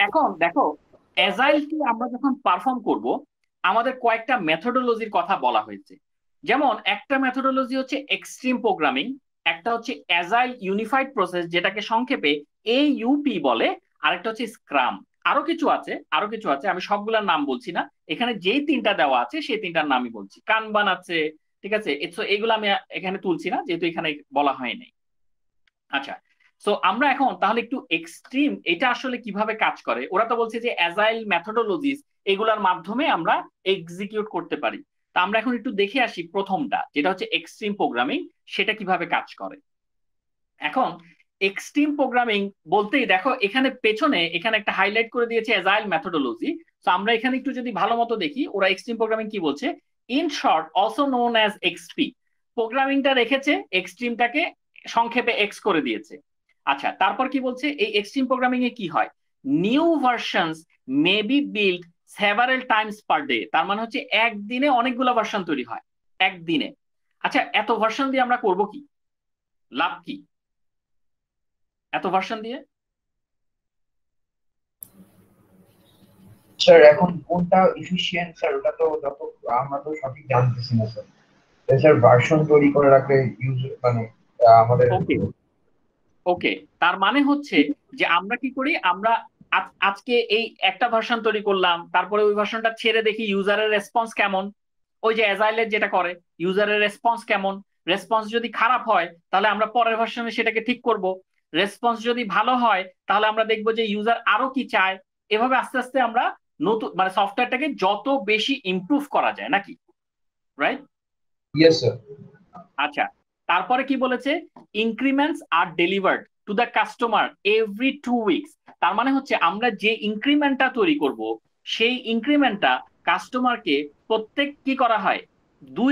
এখন দেখো, অ্যাজাইলকে আমরা যখন পারফর্ম করব, আমাদের কয়েকটা মেথোডোলজির কথা বলা হয়েছে। যেমন একটা মেথোডোলজি হচ্ছে এক্সট্রিম প্রোগ্রামিং, একটা হচ্ছে অ্যাজাইল ইউনিফাইড প্রসেস যেটাকে সংক্ষেপে AUP বলে, আরেকটা হচ্ছে স্ক্রাম। আরো কিছু আছে, আমি সবগুলোর নাম বলছি না, এখানে যেই তিনটা দেওয়া আছে সেই তিনটার নামই বলছি। কানবান আছে, ঠিক আছে, এগুলো আমি এখানে তুলছি না যেহেতু এখানে বলা হয়নি। আচ্ছা, সো আমরা এখন তাহলে একটু এক্সট্রিম এটা আসলে কিভাবে কাজ করে, ওরা তো বলছে যে অ্যাজাইল মেথোডোলজিস এগুলোর মাধ্যমে আমরা এক্সিকিউট করতে পারি। তা আমরা এখন একটু দেখে আসি প্রথমটা যেটা হচ্ছে এক্সট্রিম প্রোগ্রামিং, সেটা কিভাবে কাজ করে। এখন এক্সট্রিম প্রোগ্রামিং বলতেই দেখো এখানে পেছনে এখানে একটা হাইলাইট করে দিয়েছে অ্যাজাইল মেথোডোলজি। তো আমরা এখানে একটু যদি ভালো মতো দেখি ওরা এক্সট্রিম প্রোগ্রামিং কি বলছে, in short also known as XP. প্রোগ্রামিংটা রেখেছে, এক্সট্রিমটাকে সংক্ষেপে এক্স করে দিয়েছে। আচ্ছা, তারপর কি বলছে, এই এক্সট্রিম প্রোগ্রামিং এ কি হয়, new versions may be build several Times per day. তার মানে হচ্ছে একদিনে অনেকগুলো ভার্সন তৈরি হয়, একদিনে। আচ্ছা, এত ভার্সন দিয়ে আমরা করব কি, লাভ কি এত ভার্সন দিয়ে? স্যার এখন কোনটা ইফিশিয়েন্ট স্যার, ওটা তো যত আমরা তো সঠিক জানতেছি না স্যার। তাই স্যার ভার্সন তৈরি করে রাখলে ইউজ মানে আমাদের। ওকে, ওকে, তার মানে হচ্ছে যে আমরা কি করি, আমরা আজকে এই একটা ভার্সন তৈরি করলাম, তারপরে ওই ভার্সনটা ছেড়ে দেখি ইউজারের রেসপন্স কেমন। ওই যে অ্যাজাইলের যেটা করে, ইউজারের রেসপন্স কেমন, রেসপন্স যদি খারাপ হয় তাহলে আমরা পরের ভার্সনে সেটাকে ঠিক করব। রেসপন্স যদি ভালো হয় তাহলে আমরা দেখবো যে ইউজার আরো কি চায়। এভাবে আস্তে আস্তে আমরা নতুন মানে সফটওয়্যারটাকে যত বেশি ইমপ্রুভ করা যায় নাকি, রাইট? Yes sir. আচ্ছা, তারপরে কি বলেছে, ইনক্রিমেন্টস আর delivered to the customer every 2 weeks. তার মানে হচ্ছে আমরা যে ইনক্রিমেন্টটা তৈরি করব সেই ইনক্রিমেন্টটা কাস্টমারকে প্রত্যেক কি করা হয়, 2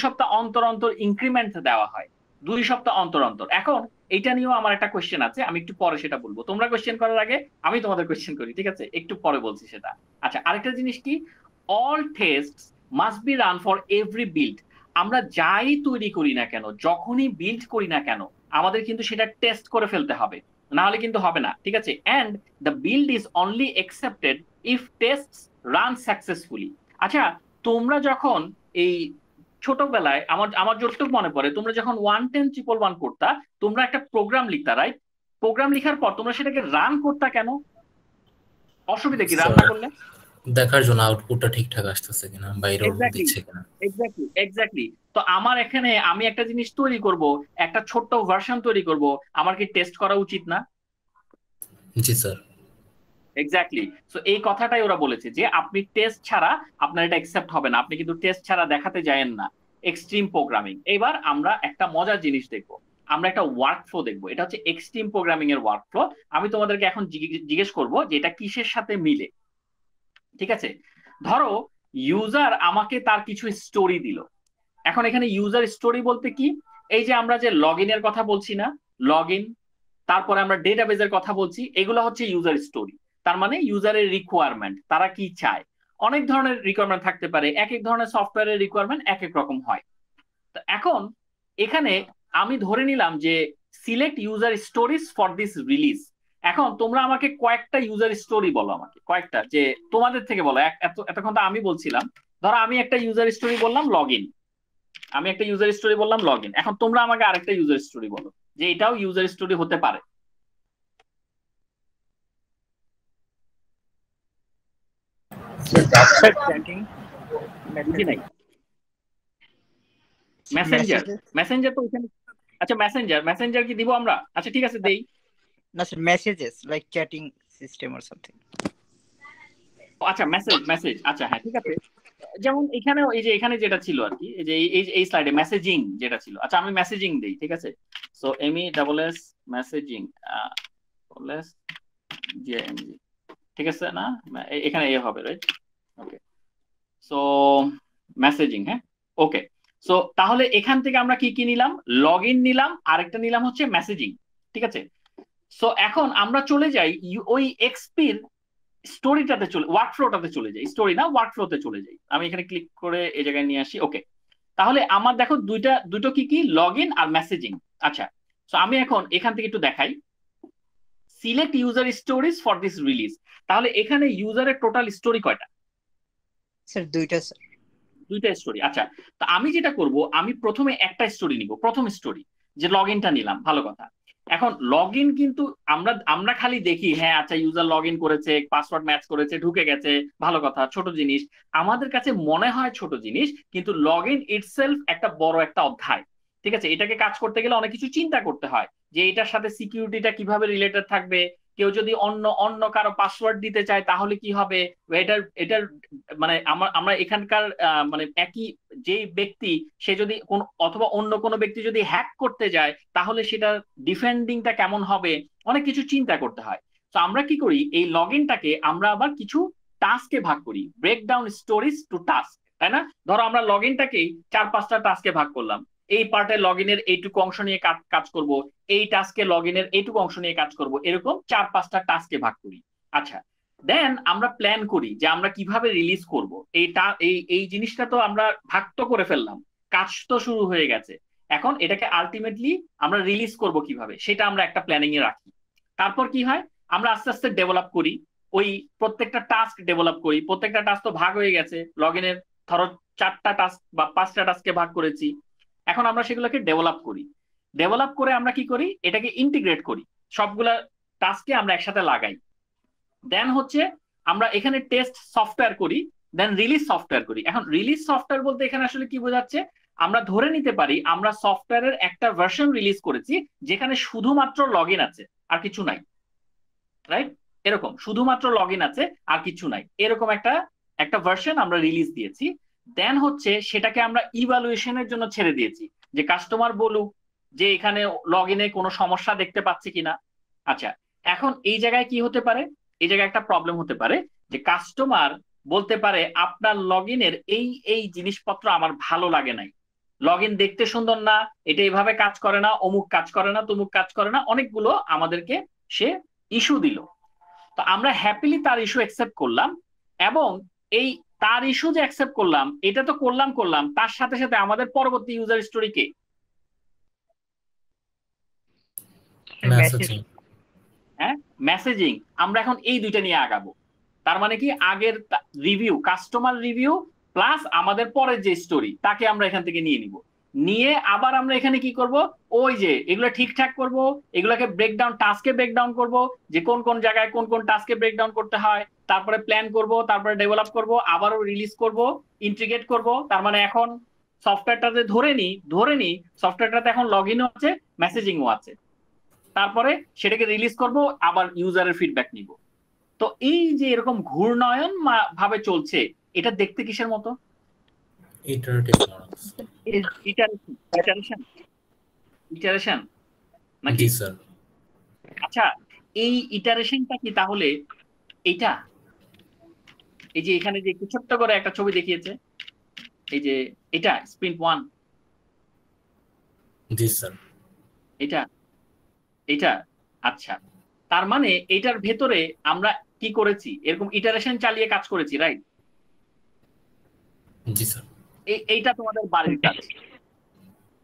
সপ্তাহ অন্তর অন্তর ইনক্রিমেন্ট দেওয়া হয়, 2 সপ্তাহ অন্তর অন্তর। এখন এটা নিয়েও আমার একটা কোয়েশ্চেন আছে, আমি একটু পরে সেটা বলবো, তোমরা কোয়েশ্চেন করার আগে আমি তোমাদের কোয়েশ্চেন করি, ঠিক আছে, একটু পরে বলছি সেটা। আচ্ছা, আরেকটা জিনিস কি, all test must be run for every build. আমরা যাই তৈরি করি না কেন, যখনই বিল্ড করি না কেন, আমাদের কিন্তু সেটা টেস্ট করে ফেলতে হবে, না হলে কিন্তু হবে না, ঠিক আছে। And the build is only accepted if test run successfully. আচ্ছা, তোমরা যখন এই ছোটবেলায় আমার আমার যতটুকু মনে পড়ে, তোমরা যখন 110 111 করতা, তোমরা একটা প্রোগ্রাম লিখতা, রাইট? প্রোগ্রাম লিখার পর তোমরা সেটাকে রান করতা কেন, অসুবিধা কি রান স্যার না করলে? দেখার জন্য আউটপুটটা ঠিকঠাক আসতেছে কিনা বা এরর এক্স্যাক্টলি, দিচ্ছে কিনা। এক্স্যাক্টলি। তো আমার এখানে আমি একটা জিনিস তৈরি করব, একটা ছোট্ট ভার্সন তৈরি করব, আমার কি টেস্ট করা উচিত না? জি স্যার। এক্স্যাক্টলি। সো এই কথাটাই ওরা বলেছে যে আপনি টেস্ট ছাড়া আপনার এটা অ্যাকসেপ্ট হবে না, আপনি কিন্তু টেস্ট ছাড়া দেখাতে যায়েন না। এক্সট্রিম প্রোগ্রামিং, এবার আমরা একটা মজার জিনিস দেখবো, আমরা একটা ওয়ার্ক ফ্লো দেখবো, এটা হচ্ছে এক্সট্রিম প্রোগ্রামিং এর ওয়ার্ক ফ্লো। আমি তোমাদেরকে এখন জিজ্ঞেস করব যে এটা কিসের সাথে মিলে, ঠিক আছে। ধরো ইউজার আমাকে তার কিছু স্টোরি দিল। এখন এখানে ইউজার স্টোরি বলতে কি, এই যে আমরা যে লগ ইনের কথা বলছি না, লগ ইন, তারপরে আমরা ডেটাবেজের কথা বলছি, এগুলো হচ্ছে ইউজার স্টোরি। তার মানে ইউজারের রিকোয়ারমেন্ট, তারা কি চায়। অনেক ধরনের রিকোয়ারমেন্ট থাকতে পারে, এক এক ধরনের সফটওয়্যারের রিকোয়ারমেন্ট এক এক রকম হয়। তো এখন এখানে আমি ধরে নিলাম যে select user stories for this release. এখন তোমরা আমাকে কয়েকটা ইউজার স্টোরি বলো, আমাকে কয়েকটা, যে তোমাদের থেকে বলো, এতক্ষণ তো আমি বলছিলাম। ধরো আমি একটা ইউজার স্টোরি বললাম লগ ইন, আমি একটা ইউজার স্টোরি বললাম লগ ইন, এখন তোমরা আমাকে আরেকটা ইউজার স্টোরি বলো যে এটাও ইউজার স্টোরি হতে পারে। স্যার চ্যাটিং, বুঝি নাই, মেসেজিং, মেসেঞ্জার, মেসেজেস। মেসেঞ্জার তো ওইখানে। আচ্ছা, মেসেঞ্জার, মেসেঞ্জার কি দিব আমরা? আচ্ছা ঠিক আছে, দেই। না sir, messages like chatting system or something. আচ্ছা, মেসেজ, মেসেজ, আচ্ছা হ্যাঁ ঠিক আছে। যেমন এখানে এই যে এখানে যেটা ছিল আর কি, এই যে এই স্লাইডে মেসেজিং যেটা ছিল, আচ্ছা আমি মেসেজিং দেই, ঠিক আছে। So MESS messaging, S GMG, ঠিক আছে না, এখানে এ হবে, রাইট? ওকে, সো মেসেজিং, হ্যাঁ, ওকে। সো তাহলে এখান থেকে আমরা কি কি নিলাম, লগ ইন নিলাম, আরেকটা নিলাম হচ্ছে মেসেজিং, ঠিক আছে। সো এখন আমরা চলে যাই ওই এক্সপির স্টোরিটাতে, চলে ওয়ার্কফ্লোটাতে চলে যাই, স্টোরি না ওয়ার্কফ্লোতে চলে যাই। আমি এখানে ক্লিক করে এই জায়গায় নিয়ে আসি, ওকে। তাহলে আমার দেখো দুটো কি কি, লগ ইন আর মেসেজিং। আচ্ছা, তো আমি এখন এখান থেকে একটু দেখাই, select user stories for this release. তাহলে এখানে ইউজারের টোটাল স্টোরি কয়টা? স্যার দুইটা স্যার। দুইটা স্টোরি। আচ্ছা, তো আমি যেটা করব, আমি প্রথমে একটা স্টোরি নিব, প্রথম স্টোরি যে লগ ইনটা নিলাম, ভালো কথা। এখন লগ ইন কিন্তু আমরা আমরা খালি দেখি, হ্যাঁ আচ্ছা ইউজার লগ ইন করেছে, পাসওয়ার্ড ম্যাচ করেছে, ঢুকে গেছে, ভালো কথা, ছোট জিনিস। আমাদের কাছে মনে হয় ছোট জিনিস, কিন্তু লগ ইন ইটসেলফ একটা বড় একটা অধ্যায়। ঠিক আছে, এটাকে কাজ করতে গেলে অনেক কিছু চিন্তা করতে হয়, যে এটার সাথে সিকিউরিটিটা কিভাবে রিলেটেড থাকবে, কেউ যদি অন্য অন্য কারো পাসওয়ার্ড দিতে চায় তাহলে কি হবে, এটার এটার মানে আমরা এখানকার মানে একই যে ব্যক্তি, সে যদি কোন অথবা অন্য কোনো ব্যক্তি যদি হ্যাক করতে যায় তাহলে সেটা ডিফেন্ডিংটা কেমন হবে, অনেক কিছু চিন্তা করতে হয়। তো আমরা কি করি, এই লগ ইনটাকে আমরা আবার কিছু টাস্কে ভাগ করি, break down stories to task, তাই না? ধরো আমরা লগ ইনটাকেই 4-5টা টাস্কে ভাগ করলাম, এই পার্টে লগ ইনের এইটুকু অংশ নিয়ে কাজ করব, এই টাস্কে লগ ইনের এইটুকু অংশ নিয়ে কাজ করব, এরকম 4-5টা টাস্কে ভাগ করি। আচ্ছা, দেন আমরা প্ল্যান করি যে আমরা কিভাবে রিলিজ করব। এই জিনিসটা তো আমরা ভাগ তো করে ফেললাম, কাজ তো শুরু হয়ে গেছে, এখন এটাকে আলটিমেটলি আমরা রিলিজ করব কিভাবে সেটা আমরা একটা প্ল্যানিং এ রাখি। তারপর কি হয়, আমরা আস্তে আস্তে ডেভেলপ করি, ওই প্রত্যেকটা টাস্ক ডেভেলপ করি। প্রত্যেকটা টাস্ক তো ভাগ হয়ে গেছে, লগ ইনের ধরো 4টা টাস্ক বা 5টা টাস্কে ভাগ করেছি, এখন আমরা সেগুলোকে ডেভেলপ করি। ডেভেলপ করে আমরা কি করি, এটাকে ইন্টিগ্রেট করি, সবগুলা টাস্কে আমরা একসাথে লাগাই। দেন হচ্ছে আমরা এখানে টেস্ট সফটওয়্যার করি, দেন রিলিজ সফটওয়্যার করি। এখন রিলিজ সফটওয়্যার বলতে এখানে আসলে কি বোঝাচ্ছে, আমরা ধরে নিতে পারি আমরা সফটওয়্যারের একটা ভার্সন রিলিজ করেছি যেখানে শুধুমাত্র লগ ইন আছে আর কিছু নাই, রাইট? এরকম শুধুমাত্র লগ ইন আছে আর কিছু নাই, এরকম একটা একটা ভার্সন আমরা রিলিজ দিয়েছি। দেন হচ্ছে সেটাকে আমরা ইভালুয়েশনের জন্য ছেড়ে দিয়েছি, যে কাস্টমার বলুক যে এখানে লগ ইনে কোনো সমস্যা দেখতে পাচ্ছি কিনা। আচ্ছা, এখন এই জায়গায় কি হতে পারে, এই জায়গায় একটা প্রবলেম হতে পারে, যে কাস্টমার বলতে পারে আপনার লগ ইনের এই এই জিনিসপত্র আমার ভালো লাগে নাই, লগ ইন দেখতে সুন্দর না, এটা এইভাবে কাজ করে না, অমুক কাজ করে না, তমুক কাজ করে না, অনেকগুলো আমাদেরকে সে ইস্যু দিল। তো আমরা হ্যাপিলি তার ইস্যু অ্যাকসেপ্ট করলাম, এবং এই তার ইস্যু যে অ্যাকসেপ্ট করলাম, এটা তো করলাম, তার সাথে সাথে আমাদের পরবর্তী ইউজার স্টোরিকে মেসেজিং। হ্যাঁ মেসেজিং, আমরা এখন এই দুইটা নিয়ে আগাবো। তার মানে কি, আগের রিভিউ, কাস্টমার রিভিউ প্লাস আমাদের পরের যে স্টোরি, তাকে আমরা এখান থেকে নিয়ে নিব, নিয়ে আবার আমরা এখানে কি করব, ওই যে এগুলো ঠিকঠাক করব, এগুলোকে ব্রেকডাউন, টাস্কে ব্রেকডাউন করব, যে কোন কোন জায়গায় কোন কোন টাস্কে ব্রেকডাউন করতে হয়, তারপরে প্ল্যান করব, তারপরে ডেভেলপ করব, আবারও রিলিজ করব, ইন্টিগ্রেট করব। তার মানে এখন সফটওয়্যারটাতে ধরে নি সফটওয়্যারটাতে এখন লগ ইনও আছে, মেসেজিংও আছে, তারপরে সেটাকে রিলিজ করব, আবার ইউজারের ফিডব্যাক নিব। তো এই যে এরকম ঘূর্ণয়ন ভাবে চলছে, এটা দেখতে কিসের মতো? Iterative logic. ইটারেশন ইটারেশন নাকি? জি স্যার। আচ্ছা, এই ইটারেশনটা কি তাহলে এইটা, এই যে এখানে যে একটু ছোট্ট করে একটা ছবি দেখিয়েছে, এই যে এটা স্প্রিন্ট 1, জি স্যার। এটা এটা আচ্ছা, তার মানে এটার ভেতরে আমরা কি করেছি, এরকম ইটারেশন চালিয়ে কাজ করেছি, রাইট? জি স্যার। এইটা তোমাদের বাড়ির কাজ।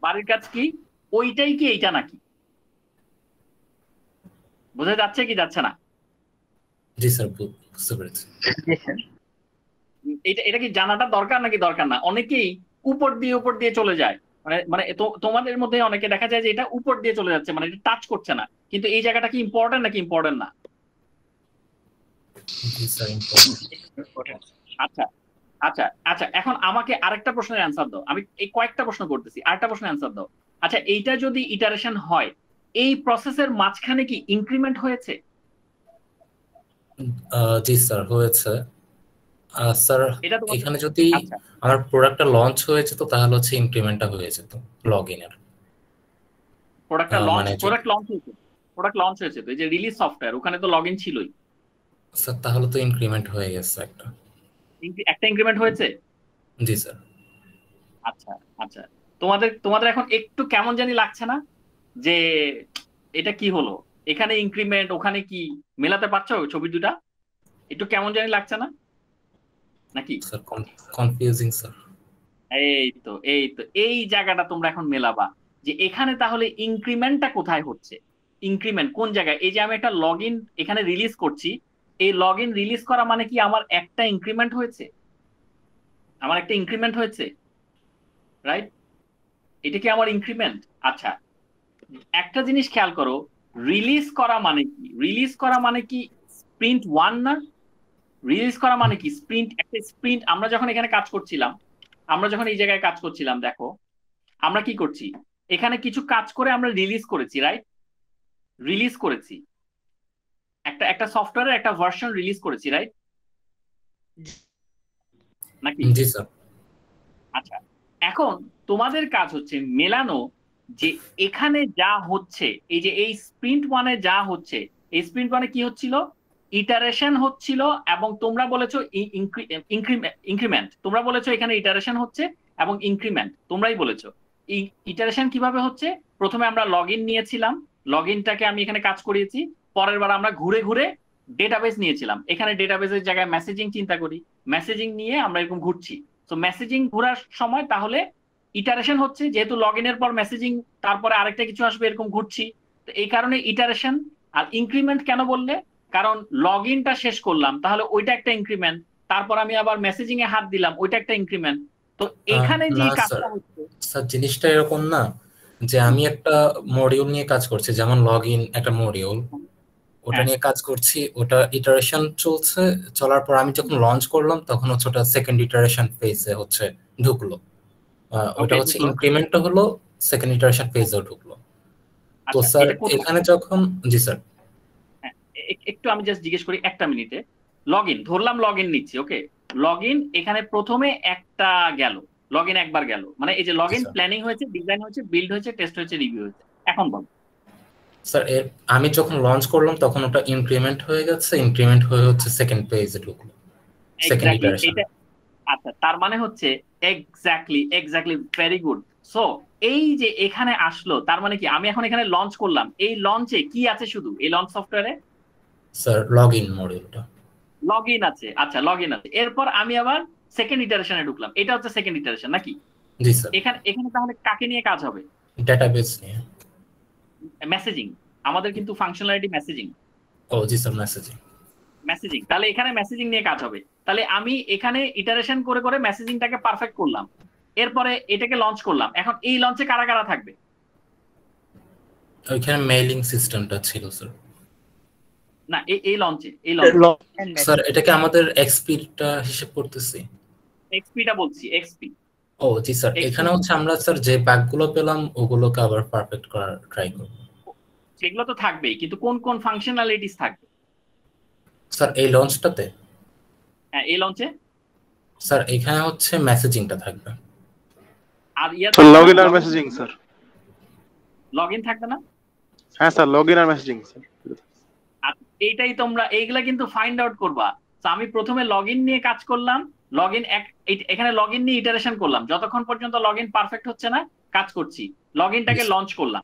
বাড়ির কাজ কি, ওইটাই কি এইটা নাকি? বোঝা যাচ্ছে কি যাচ্ছে না? জি স্যার, বুঝতে পেরেছি। এটা এটা কি জানাটা দরকার নাকি দরকার না? অনেকেই উপর দিয়ে চলে যায়, মানে মানে তোমাদের মধ্যে অনেকে দেখা যায় যে এটা উপর দিয়ে চলে যাচ্ছে, মানে এটা টাচ করছে না, কিন্তু এই জায়গাটা কি ইম্পর্টেন্ট নাকি ইম্পর্টেন্ট না? জি স্যার, ইম্পর্টেন্ট। আচ্ছা আচ্ছা আচ্ছা, এখন আমাকে আরেকটা প্রশ্নের অ্যান্সার দাও, আমি এই কয়েকটা প্রশ্ন করতেছি, আরেকটা প্রশ্নের অ্যান্সার দাও। আচ্ছা, এইটা যদি ইটারেশন হয়, এই প্রসেসের মাঝখানে কি ইনক্রিমেন্ট হয়েছে? জি স্যার, হয়েছে। স্যার এটা তোমার, এখানে যদি আচ্ছা আমার প্রোডাক্টটা লঞ্চ হয়েছে তো তাহলে হচ্ছে ইনক্রিমেন্টটা হয়ে যেত লগ ইনের। মানে প্রোডাক্ট লঞ্চ হয়েছে তো এই যে রিলিজ সফটওয়্যার, ওখানে তো লগ ইন ছিলই। স্যার তাহলে তো ইনক্রিমেন্ট হয়ে গেছে একটা ইনক্রিমেন্ট হয়েছে। জি স্যার। আচ্ছা আচ্ছা, তোমাদের এখন একটু কেমন জানি লাগছে না, যে এটা কি হলো, এখানে ইনক্রিমেন্ট ওখানে কি মেলাতে পারছো ছবি দুটা? একটু কেমন জানি লাগছে না নাকি? Sir confusing sir. এই জায়গাটা তোমরা এখন মেলাবা, যে এখানে তাহলে ইনক্রিমেন্টটা কোথায় হচ্ছে, ইনক্রিমেন্ট কোন জায়গায়, এই যে আমি একটা লগ ইন এখানে রিলিজ করছি, এই লগ ইন রিলিজ করা মানে কি আমার একটা ইনক্রিমেন্ট হয়েছে, আমার একটা ইনক্রিমেন্ট হয়েছে, রাইট? এটা কি আমার ইনক্রিমেন্ট? আচ্ছা, একটা জিনিস খেয়াল করো, রিলিজ করা মানে কি? রিলিজ করা মানে কি স্প্রিন্ট 1 না? রিলিজ করা মানে কি স্প্রিন্ট, একটা স্প্রিন্ট। আমরা যখন এখানে কাজ করছিলাম, আমরা যখন এই জায়গায় কাজ করছিলাম, দেখো আমরা কি করছি, এখানে কিছু কাজ করে আমরা রিলিজ করেছি, রাইট? রিলিজ করেছি, একটা একটা সফটওয়্যারের একটা ভার্সন রিলিজ করেছি, রাইট নাকি? জি স্যার। আচ্ছা, এখন তোমাদের কাজ হচ্ছে মেলানো যে এখানে যা হচ্ছে, এই যে এই স্প্রিন্ট 1 এ যা হচ্ছে, এই স্প্রিন্ট 1 এ কি হচ্ছিল, ইটারেশন হচ্ছিল, এবং তোমরা বলেছো ইনক্রিমেন্ট, তোমরা বলেছো এখানে ইটারেশন হচ্ছে এবং ইনক্রিমেন্ট তোমরাই বলেছো। ইটারেশন কিভাবে হচ্ছে, প্রথমে আমরা লগ ইন নিয়েছিলাম, লগ ইনটাকে আমি এখানে কাজ করিয়েছি, পরের বার আমরা ঘুরে ঘুরে ডেটাবেস নিয়েছিলাম, এখানে ডেটাবেসের জায়গায় মেসেজিং চিন্তা করি, মেসেজিং নিয়ে আমরা এরকম ঘুরছি। তো মেসেজিং ঘোরার সময় তাহলে ইটারেশন হচ্ছে, যেহেতু লগ ইনের পর মেসেজিং, তারপরে আরেকটা কিছু আসবে, এরকম ঘুরছি, তো এই কারণে ইটারেশন। আর ইনক্রিমেন্ট কেন বললে, কারণ লগ ইনটা শেষ করলাম, তাহলে ওইটা একটা ইনক্রিমেন্ট, তারপর আমি আবার মেসেজিং এ হাত দিলাম, ওইটা একটা ইনক্রিমেন্ট। তো এখানে যে না স্যার, কাজটা হচ্ছে, স্যার জিনিসটা এরকম না যে আমি একটা মডিউল নিয়ে কাজ করছি, যেমন লগ ইন একটা মডিউল, ওটা হ্যাঁ নিয়ে কাজ করছি, ওটা ইটারেশন চলছে, চলার পর আমি যখন লঞ্চ করলাম তখন হচ্ছে ওটা সেকেন্ড ইটারেশন ফেজে হচ্ছে ঢুকলো, ওটা ওকে হচ্ছে ঢুকলো, ইনক্রিমেন্টটা হলো সেকেন্ড ইটারেশন ফেজেও ঢুকলো। তো আচ্ছা স্যার এটা কোথায়? এখানে যখন, জি স্যার, হ্যাঁ, একটু আমি জাস্ট জিজ্ঞেস করি একটা মিনিটে। লগ ইন ধরলাম, লগ ইন নিচ্ছি, ওকে, লগ ইন এখানে প্রথমে একটা গেল, লগ ইন একবার গেল, মানে এই যে log G in sir. Planning হয়েছে, ডিজাইন হয়েছে, বিল্ড হয়েছে, টেস্ট হয়েছে, রিভিউ হয়েছে, এখন বল। স্যার আমি যখন লঞ্চ করলাম তখন ওটা ইনক্রিমেন্ট হয়ে গেছে, ইনক্রিমেন্ট হয়ে হচ্ছে সেকেন্ড পেজে ঢুকলো, সেকেন্ড এক্স্যাক্টলি ইটারেশন। এটা। আচ্ছা, তার মানে হচ্ছে exactly exactly, very good. So এই যে এখানে আসলো, তার মানে কি আমি এখন এখানে লঞ্চ করলাম, এই লঞ্চে কি আছে, শুধু এই লঞ্চ সফটওয়্যারে স্যার লগ ইন মডিউলটা। লগ ইন আছে, আচ্ছা লগ ইন আছে, এরপর আমি আবার সেকেন্ড ইটারেশনে ঢুকলাম, এটা হচ্ছে সেকেন্ড ইটারেশন নাকি? জি স্যার। এখানে এখানে তাহলে কাকে নিয়ে কাজ হবে? ডেটাবেস নিয়ে। মেসেজিং, আমাদের কিন্তু ফাংশনালিটি মেসেজিং, ও জি স্যার, মেসেজিং। মেসেজিং, তাহলে এখানে মেসেজিং নিয়ে কাজ হবে। তাহলে আমি এখানে ইটারেশন করে করে মেসেজিংটাকে পারফেক্ট করলাম, এরপরে এটাকে লঞ্চ করলাম, এখন এই লঞ্চে কারা কারা থাকবে? ওইখানে মেইলিং সিস্টেমটা ছিল স্যার। না এই লঞ্চে, এই লঞ্চে স্যার এটাকে আমাদের এক্সপিটা হিসেব করতেছি। এক্সপিটা বলছি, এক্সপি। ও জি স্যার, এখানে হচ্ছে আমরা স্যার যে বাগগুলো পেলাম ওগুলোকে আবার পারফেক্ট করার ট্রাই করব। সেগুলো তো থাকবেই, কিন্তু কোন কোন ফাংশনালিটিস থাকবে স্যার এই লঞ্চটাতে? হ্যাঁ এই লঞ্চে। স্যার এখানে হচ্ছে মেসেজিংটা থাকবে। আর লগ ইন আর মেসেজিং স্যার। লগ ইন থাকবে না? হ্যাঁ স্যার, লগ ইন আর মেসেজিং স্যার। আর এইটাই তোমরা এইগুলা কিন্তু ফাইন্ড আউট করবা। তো আমি প্রথমে লগ ইন নিয়ে কাজ করলাম, লগ ইন এখানে লগ ইন নিয়ে ইটারেশন করলাম, যতক্ষণ পর্যন্ত লগ ইন পারফেক্ট হচ্ছে না কাজ করছি, লগ ইনটাকে লঞ্চ করলাম,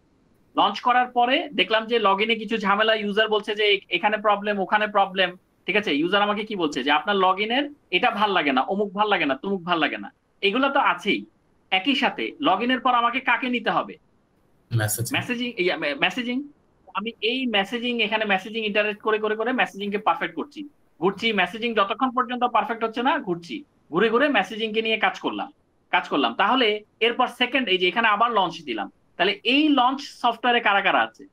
লঞ্চ করার পরে দেখলাম যে লগ ইনে কিছু ঝামেলা, ইউজার বলছে যে এখানে প্রবলেম, ওখানে প্রবলেম, ঠিক আছে? ইউজার আমাকে কি বলছে যে আপনার লগ ইনের এটা ভাল লাগে না, অমুক ভাল লাগে না, তুমুক ভাল লাগে না, এগুলো তো আছেই। একই সাথে লগ ইনের পর আমাকে কাকে নিতে হবে? Messaging, messaging. আমি এই মেসেজিং, এখানে মেসেজিং ইন্টারেক্ট করে করে করে মেসেজিং কে পারফেক্ট করছি, ঘুরছি, মেসেজিং যতক্ষণ পর্যন্ত পারফেক্ট হচ্ছে না ঘুরছি, ঘুরে ঘুরে মেসেজিং কে নিয়ে কাজ করলাম। তাহলে এরপর সেকেন্ড, এই যে এখানে আবার লঞ্চ দিলাম, তাহলে এই লঞ্চ সফটওয়্যারে কারা কারা আছে?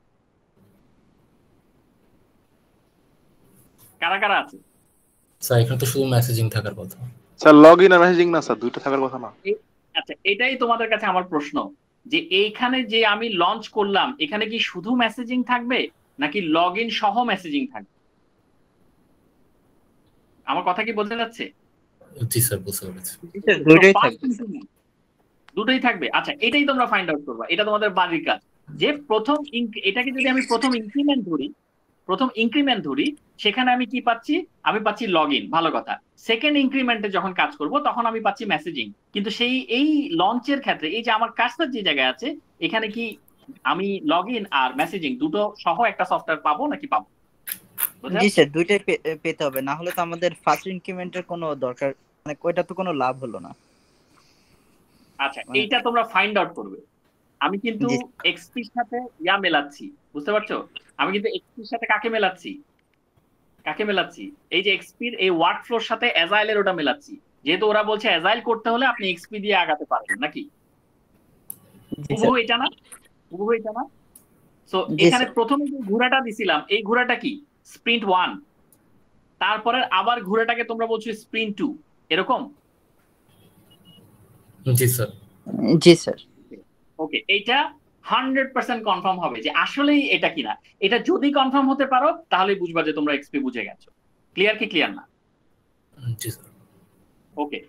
কারা কারা আছে? স্যার এখানে তো শুধু মেসেজিং থাকার কথা। স্যার লগ ইন আর মেসেজিং না স্যার, দুইটা থাকার কথা না? আচ্ছা, এটাই তোমাদের কাছে আমার প্রশ্ন, যে এইখানে যে আমি লঞ্চ করলাম, এখানে কি শুধু মেসেজিং থাকবে নাকি লগ ইন সহ মেসেজিং থাকবে? আমার কথা কি বলতে যাচ্ছে? জি স্যার, বুঝতে পেরেছি। দুটোই থাকবে। দুটোই থাকবে। আচ্ছা, এটাই তোমরা ফাইন্ড আউট করবা, এটা তোমাদের বাড়ির কাজ। যে প্রথম এটাকে যদি আমি প্রথম ইনক্রিমেন্ট ধরি, সেখানে আমি কি পাচ্ছি? আমি পাচ্ছি লগ ইন, ভালো কথা। সেকেন্ড ইনক্রিমেন্টে যখন কাজ করব তখন আমি পাচ্ছি মেসেজিং। কিন্তু সেই এই লঞ্চের ক্ষেত্রে এই যে আমার কাজটা যে জায়গায় আছে, এখানে কি আমি লগ ইন আর মেসেজিং দুটো সহ একটা সফটওয়্যার পাবো নাকি পাবো? জি স্যার, দুইটাই পেতে হবে, না হলে তো আমাদের ফার্স্ট ইনক্রিমেন্টের কোনো দরকার, মানে ওইটা তো কোনো লাভ হলো না। আচ্ছা, এইটা তোমরা ফাইন্ড আউট করবে। আমি কিন্তু এক্সপির সাথে মেলাচ্ছি, বুঝতে পারছো? আমি কিন্তু এক্সপির সাথে কাকে মেলাচ্ছি, এই যে এক্সপির এই ওয়ার্ক ফ্লোর সাথে অ্যাজাইলের ওটা মেলাচ্ছি, যেহেতু ওরা বলছে অ্যাজাইল করতে হলে আপনি এক্সপি দিয়ে আগাতে পারবেন নাকি? হুবহু এটা না? সো এখানে প্রথমে যে ঘোড়াটা দিছিলাম এই ঘোড়াটা কি স্প্রিন্ট 1, তারপরে আবার ঘোড়াটাকে তোমরা বলছো স্প্রিন্ট 2, এরকম? জি স্যার। ওকে, এইটা 100% কনফার্ম হবে যে আসলেই এটা কিনা। এটা যদি কনফার্ম হতে পারো তাহলে বুঝবা যে তোমরা এক্সপি বুঝে গেছো। ক্লিয়ার কি ক্লিয়ার না? জি স্যার। ওকে,